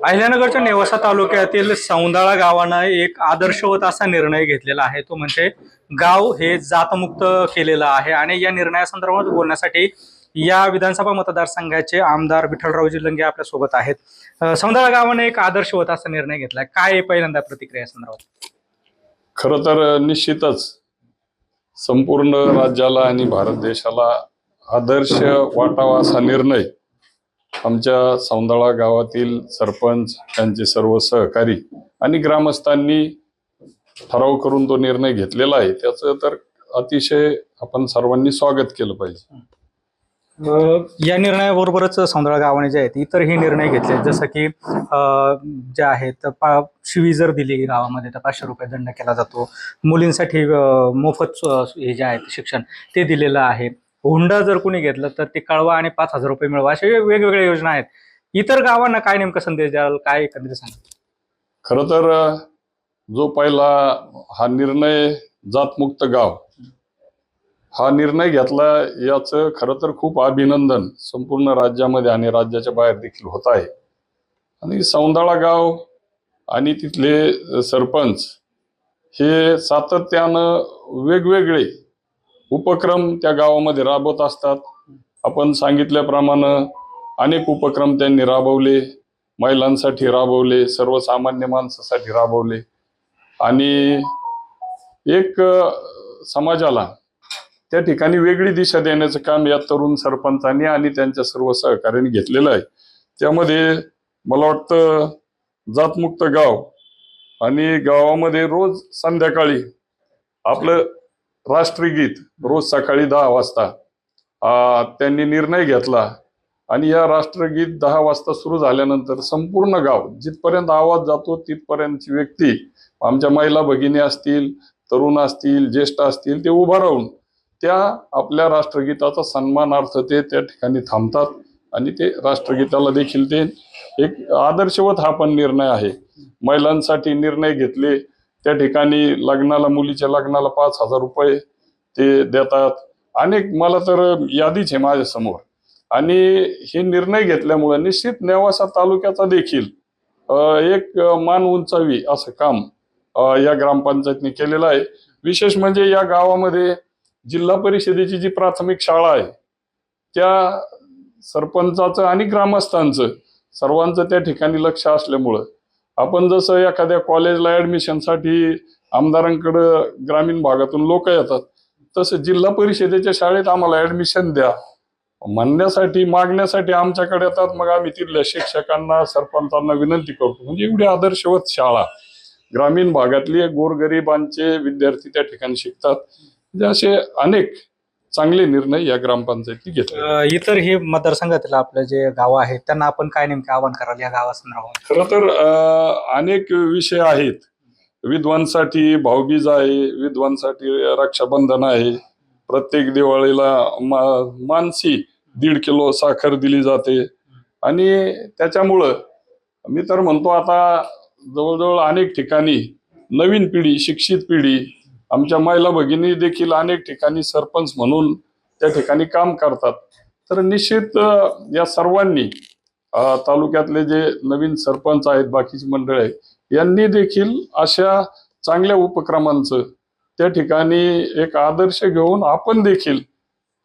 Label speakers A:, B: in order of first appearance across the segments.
A: अहिल्यानगरच्या नेवासा तालुक्यातील सौंदाळा गावानं एक आदर्शवत असा निर्णय घेतलेला आहे. तो म्हणजे गाव हे जातमुक्त केलेलं आहे. आणि या निर्णयासंदर्भात बोलण्यासाठी या विधानसभा मतदारसंघाचे आमदार विठ्ठलरावजी लंगे आपल्या सोबत आहेत. सौंदाळा गावाने एक आदर्शवत असा निर्णय घेतलाय. काय आहे पहिल्यांदा प्रतिक्रिया संदर्भात?
B: खरं तर निश्चितच संपूर्ण राज्याला आणि भारत देशाला आदर्श वाटावा असा निर्णय आमच्या सौंदाळा गावातील सरपंच, त्यांचे सर्व सहकारी आणि ग्रामस्थांनी ठराव करून तो निर्णय घेतलेला आहे. त्याचं तर अतिशय आपण सर्वांनी स्वागत केलं पाहिजे.
A: या निर्णयाबरोबरच सौंदळा गावाने जे आहेत इतरही निर्णय घेतले, जसं की जे आहेत शिवी जर दिली गावामध्ये तर 500 रुपये दंड केला जातो. मुलींसाठी मोफत हे जे आहेत शिक्षण ते दिलेलं आहे. हुंडा जर कोणी घेतलं तर ते कळवा आणि 5,000 रुपये मिळवा, अशा वेगवेगळ्या योजना आहेत. इतर गावांना काय नेमका संदेश द्याल, काय एकंदरीत सांगा?
B: खरं तर जो पहिला हा निर्णय जातमुक्त गाव हा निर्णय घेतला, याचं खरं तर खूप अभिनंदन संपूर्ण राज्यामध्ये आणि राज्याच्या बाहेर देखील होत आहे. आणि सौंदाळा गाव आणि तिथले सरपंच हे सातत्यानं वेगवेगळे उपक्रम त्या गावामध्ये राबवत असतात. आपण सांगितल्याप्रमाणे अनेक उपक्रम त्यांनी राबवले, महिलांसाठी राबवले, सर्वसामान्य माणसासाठी राबवले आणि एक समाजाला त्या ठिकाणी वेगळी दिशा देण्याचं काम या तरुण सरपंचांनी आणि त्यांच्या सर्व सहकार्याने घेतलेलं आहे. त्यामध्ये मला वाटतं जातमुक्त गाव आणि गावामध्ये रोज संध्याकाळी आपलं राष्ट्रगीत रोज सकाळी 10 वाजता त्यांनी निर्णय घेतला. आणि या राष्ट्रगीत 10 वाजता सुरू झाल्यानंतर संपूर्ण गाव जिथपर्यंत आवाज जातो तिथपर्यंतची व्यक्ती, आमच्या महिला भगिनी असतील, तरुण असतील, ज्येष्ठ असतील, ते उभा राहून त्या आपल्या राष्ट्रगीताचा सन्मानार्थ ते त्या ठिकाणी थांबतात आणि ते राष्ट्रगीताला देखील ते एक आदर्शवत हा पण निर्णय आहे. महिलांसाठी निर्णय घेतले, त्या ठिकाणी लग्नाला, मुलीच्या लग्नाला 5,000 रुपये ते देतात. अनेक, मला तर यादीच आहे माझ्या समोर. आणि हे निर्णय घेतल्यामुळे निश्चित नेवासा तालुक्याचा देखील एक मान उंचावी असं काम या ग्रामपंचायतने केलेलं आहे. विशेष म्हणजे या गावामध्ये जिल्हा परिषदेची जी प्राथमिक शाळा आहे त्या सरपंचाचं आणि ग्रामस्थांचं सर्वांचं त्या ठिकाणी लक्ष असल्यामुळं, आपण जसं एखाद्या कॉलेजला ऍडमिशनसाठी आमदारांकडं ग्रामीण भागातून लोक येतात, तसं जिल्हा परिषदेच्या शाळेत आम्हाला ऍडमिशन द्या म्हणण्यासाठी, मागण्यासाठी आमच्याकडे येतात. मग आम्ही तिथल्या शिक्षकांना, सरपंचांना विनंती करतो. म्हणजे एवढी आदर्शवत शाळा, ग्रामीण भागातले गोरगरिबांचे विद्यार्थी त्या ठिकाणी शिकतात. म्हणजे असे अनेक चांगले निर्णय या ग्रामपंचायती घेतले.
A: इतर हे मतदारसंघातील आपले जे गाव आहेत त्यांना आपण काय नेमकं आवाहन कराल या गावासंदर्भात?
B: खरं तर अनेक विषय आहेत. विधवांसाठी भाऊबीज आहे, विधवांसाठी रक्षाबंधन आहे, प्रत्येक दिवाळीला मानसी 1.5 किलो साखर दिली जाते. आणि त्याच्यामुळं मी तर म्हणतो आता जवळजवळ अनेक ठिकाणी नवीन पिढी, शिक्षित पिढी, आमच्या महिला भगिनी देखील अनेक ठिकाणी सरपंच म्हणून त्या ठिकाणी काम करतात. तर निश्चित या सर्वांनी, तालुक्यातले जे नवीन सरपंच आहेत, बाकीची मंडळ आहे, यांनी देखील अशा चांगल्या उपक्रमांचं त्या ठिकाणी एक आदर्श घेऊन आपण देखील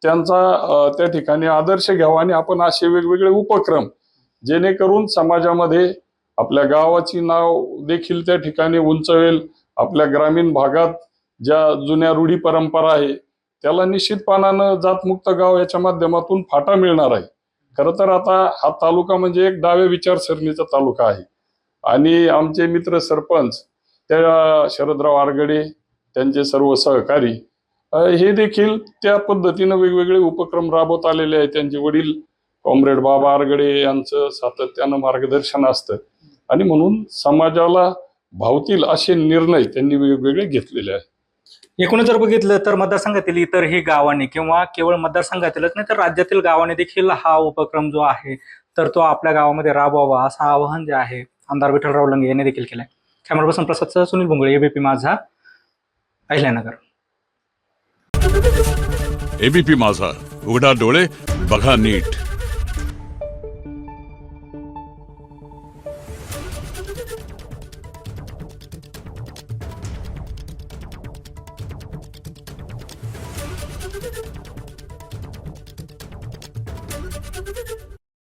B: त्यांचा त्या ठिकाणी आदर्श घ्यावा आणि आपण असे वेगवेगळे उपक्रम जेणेकरून समाजामध्ये आपल्या गावाची नाव देखील त्या ठिकाणी उंचवेल. आपल्या ग्रामीण भागात ज्या जुन्या रूढी परंपरा आहे त्याला निश्चितपणानं जातमुक्त गाव याच्या माध्यमातून फाटा मिळणार आहे. खरं तर आता हा तालुका म्हणजे एक डाव्या विचारसरणीचा तालुका आहे आणि आमचे मित्र सरपंच त्या शरदराव आरगडे, त्यांचे सर्व सहकारी हे देखील त्या पद्धतीनं वेगवेगळे उपक्रम राबवत आलेले आहेत. त्यांचे वडील कॉम्रेड बाबा आरगडे यांचं सातत्यानं मार्गदर्शन असतं आणि म्हणून समाजाला भावतील असे निर्णय त्यांनी वेगवेगळे घेतलेले आहेत.
A: एकूणच जर बघितलं तर मतदारसंघातील इतरही गावांनी किंवा केवळ मतदारसंघातीलच नाही तर राज्यातील गावांनी देखील हा उपक्रम जो आहे तर तो आपल्या गावामध्ये राबवावा असं आवाहन जे आहे आमदार विठ्ठलराव लंगे यांनी देखील केलंय. कॅमेरा पर्सन प्रसाद, सुनील भुंगळे, एबीपी माझा, अहिल्यानगर.
C: एबीपी माझा, उघडा डोळे बघा नीट.